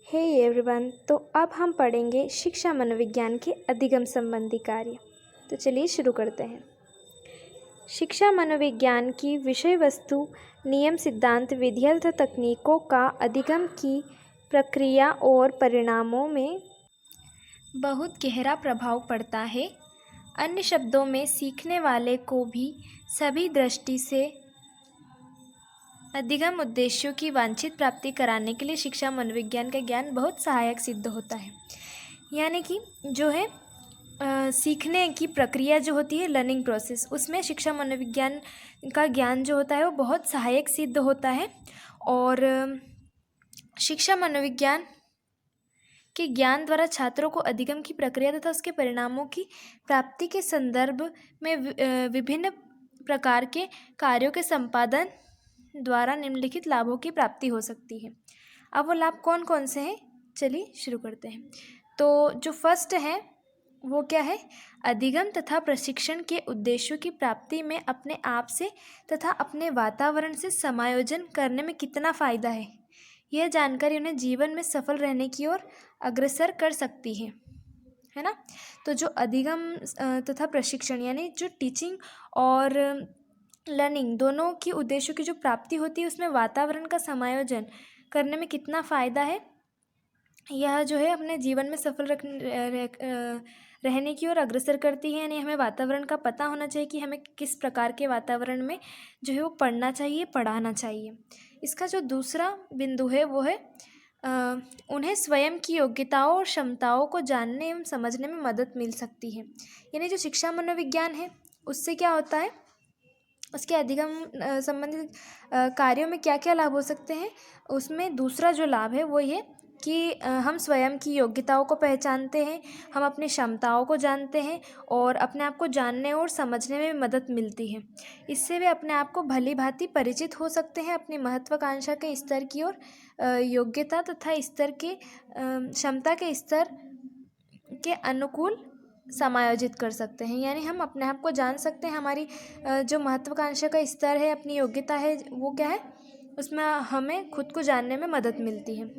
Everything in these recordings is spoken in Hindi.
हे एवरीवन, तो अब हम पढ़ेंगे शिक्षा मनोविज्ञान के अधिगम संबंधी कार्य। तो चलिए शुरू करते हैं। शिक्षा मनोविज्ञान की विषय वस्तु, नियम, सिद्धांत, विधियाँ तथा तकनीकों का अधिगम की प्रक्रिया और परिणामों में बहुत गहरा प्रभाव पड़ता है। अन्य शब्दों में सीखने वाले को भी सभी दृष्टि से अधिगम उद्देश्यों की वांछित प्राप्ति कराने के लिए शिक्षा मनोविज्ञान का ज्ञान बहुत सहायक सिद्ध होता है। यानी कि जो है सीखने की प्रक्रिया जो होती है, लर्निंग प्रोसेस, उसमें शिक्षा मनोविज्ञान का ज्ञान जो होता है वो बहुत सहायक सिद्ध होता है। और शिक्षा मनोविज्ञान के ज्ञान द्वारा छात्रों को अधिगम की प्रक्रिया तथा उसके परिणामों की प्राप्ति के संदर्भ में विभिन्न प्रकार के कार्यों के संपादन द्वारा निम्नलिखित लाभों की प्राप्ति हो सकती है। अब वो लाभ कौन कौन से हैं, चलिए शुरू करते हैं। तो जो फर्स्ट है वो क्या है? अधिगम तथा प्रशिक्षण के उद्देश्यों की प्राप्ति में अपने आप से तथा अपने वातावरण से समायोजन करने में कितना फ़ायदा है, यह जानकारी उन्हें जीवन में सफल रहने की ओर अग्रसर कर सकती है ना। तो जो अधिगम तथा प्रशिक्षण यानी जो टीचिंग और लर्निंग दोनों की उद्देश्यों की जो प्राप्ति होती है, उसमें वातावरण का समायोजन करने में कितना फ़ायदा है, यह जो है अपने जीवन में सफल रहने की ओर अग्रसर करती है। यानी हमें वातावरण का पता होना चाहिए कि हमें किस प्रकार के वातावरण में जो है वो पढ़ना चाहिए, पढ़ाना चाहिए। इसका जो दूसरा बिंदु है वो है उन्हें स्वयं की योग्यताओं और क्षमताओं को जानने एवं समझने में मदद मिल सकती है। यानी जो शिक्षा मनोविज्ञान है उससे क्या होता है, उसके अधिगम संबंधित कार्यों में क्या क्या लाभ हो सकते हैं, उसमें दूसरा जो लाभ है वो ये कि हम स्वयं की योग्यताओं को पहचानते हैं, हम अपनी क्षमताओं को जानते हैं और अपने आप को जानने और समझने में मदद मिलती है। इससे वे अपने आप को भली भांति परिचित हो सकते हैं, अपनी महत्वाकांक्षा के स्तर की ओर योग्यता तथा स्तर के क्षमता के स्तर के अनुकूल समायोजित कर सकते हैं। यानी हम अपने आप को जान सकते हैं, हमारी जो महत्वाकांक्षा का स्तर है, अपनी योग्यता है, वो क्या है, उसमें हमें खुद को जानने में मदद मिलती है।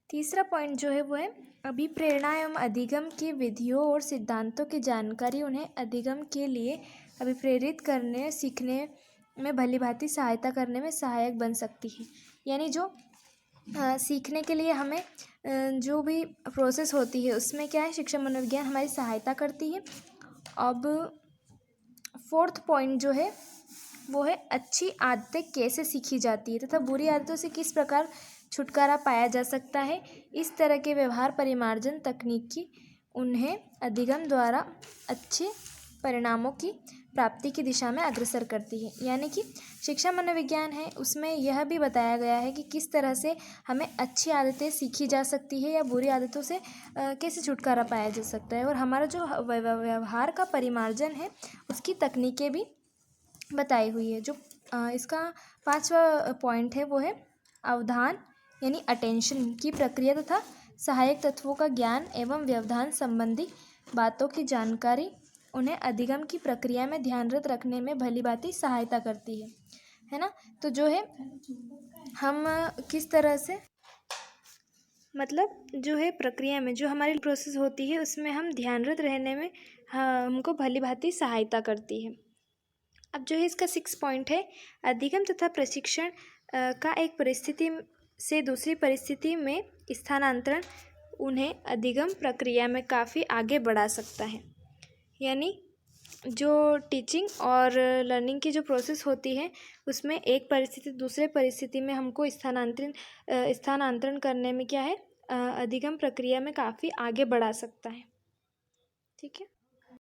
तीसरा पॉइंट जो है वो है अभिप्रेरणा एवं अधिगम की विधियों और सिद्धांतों की जानकारी उन्हें अधिगम के लिए अभिप्रेरित करने, सीखने में भली भांति सहायता करने में सहायक बन सकती है। यानी जो सीखने के लिए हमें जो भी प्रोसेस होती है उसमें क्या है, शिक्षा मनोविज्ञान हमारी सहायता करती है। अब फोर्थ पॉइंट जो है वो है अच्छी आदतें कैसे सीखी जाती है तथा बुरी आदतों से किस प्रकार छुटकारा पाया जा सकता है। इस तरह के व्यवहार परिमार्जन तकनीक की उन्हें अधिगम द्वारा अच्छे परिणामों की प्राप्ति की दिशा में अग्रसर करती है। यानी कि शिक्षा मनोविज्ञान है उसमें यह भी बताया गया है कि किस तरह से हमें अच्छी आदतें सीखी जा सकती है या बुरी आदतों से कैसे छुटकारा पाया जा सकता है, और हमारा जो व्यवहार का परिमार्जन है उसकी तकनीकें भी बताई हुई है। जो इसका 5वां पॉइंट है वो है अवधान यानी अटेंशन की प्रक्रिया तथा सहायक तत्वों का ज्ञान एवं व्यवधान संबंधी बातों की जानकारी उन्हें अधिगम की प्रक्रिया में ध्यानरत रखने में भली भांति सहायता करती है ना। तो जो है हम किस तरह से, मतलब जो है प्रक्रिया में जो हमारी प्रोसेस होती है उसमें हम ध्यानरत रहने में हमको भली भांति सहायता करती है। अब जो है इसका 6 पॉइंट है अधिगम तथा प्रशिक्षण का एक परिस्थिति से दूसरी परिस्थिति में स्थानांतरण उन्हें अधिगम प्रक्रिया में काफ़ी आगे बढ़ा सकता है। यानी जो टीचिंग और लर्निंग की जो प्रोसेस होती है उसमें एक परिस्थिति दूसरे परिस्थिति में हमको स्थानांतरण करने में क्या है, अधिगम प्रक्रिया में काफ़ी आगे बढ़ा सकता है। ठीक है।